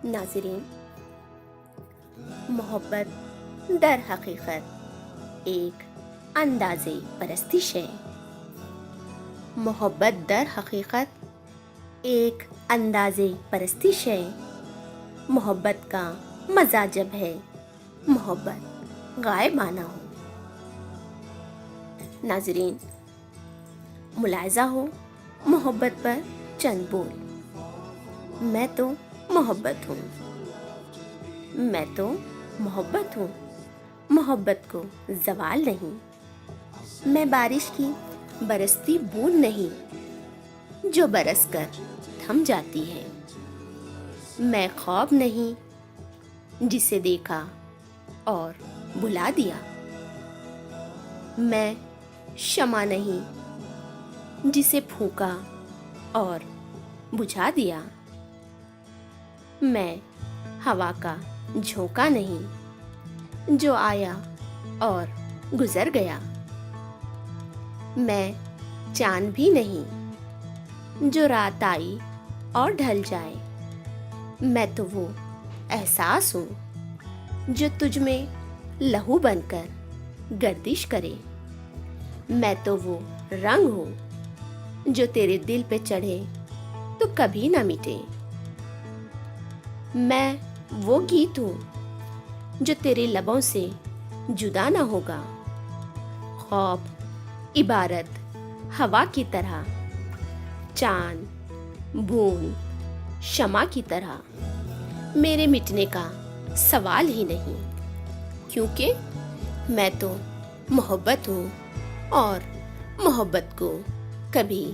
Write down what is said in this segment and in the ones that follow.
ناظرین، محبت در حقیقت ایک انداز پرستش ہے۔ محبت در حقیقت ایک انداز پرستش ہے۔ محبت کا مزہ جب ہے محبت غائبانہ ہو۔ ناظرین، ملاحظہ ہو محبت پر چند بول۔ میں تو محبت ہوں، میں تو محبت ہوں، محبت کو زوال نہیں۔ میں بارش کی برستی بوند نہیں جو برس کر تھم جاتی ہے۔ میں خواب نہیں جسے دیکھا اور بھلا دیا۔ میں شمع نہیں جسے پھونکا اور بجھا دیا۔ میں ہوا کا جھونکا نہیں جو آیا اور گزر گیا۔ میں چاند بھی نہیں جو رات آئی اور ڈھل جائے۔ میں تو وہ احساس ہوں جو تجھ میں لہو بن کر گردش کرے۔ میں تو وہ رنگ ہوں جو تیرے دل پہ چڑھے تو کبھی نہ مٹے۔ میں وہ گیت ہوں جو تیرے لبوں سے جدا نہ ہوگا۔ خواب عبارت ہوا کی طرح، چاند بوند شمع کی طرح میرے مٹنے کا سوال ہی نہیں، کیونکہ میں تو محبت ہوں اور محبت کو کبھی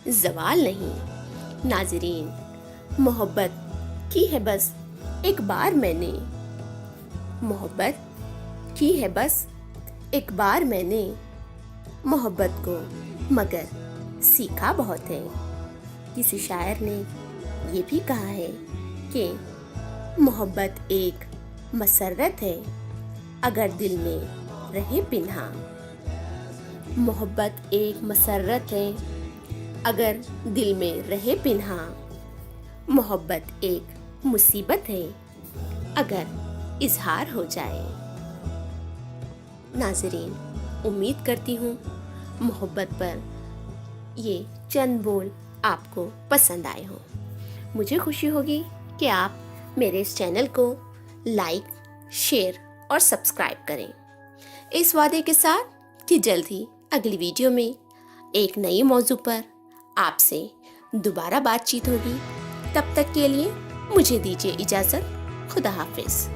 زوال نہیں۔ ناظرین، محبت کی ہے بس ایک بار میں نے، محبت کی ہے بس ایک بار میں نے، محبت کو مگر سیکھا بہت ہے۔ کسی شاعر نے یہ بھی کہا ہے کہ محبت ایک مسرت ہے اگر دل میں رہے پنہاں۔ محبت ایک مسرت ہے اگر دل میں رہے پنہاں۔ محبت ایک مصیبت ہے اگر اظہار ہو جائے۔ ناظرین، امید کرتی ہوں محبت پر یہ چند بول آپ کو پسند آئے ہوں۔ مجھے خوشی ہوگی کہ آپ میرے اس چینل کو لائک، شیئر اور سبسکرائب کریں، اس وعدے کے ساتھ کہ جلد ہی اگلی ویڈیو میں ایک نئی موضوع پر آپ سے دوبارہ بات چیت ہوگی۔ تب تک کے لیے مجھے دیجیے اجازت۔ خدا حافظ۔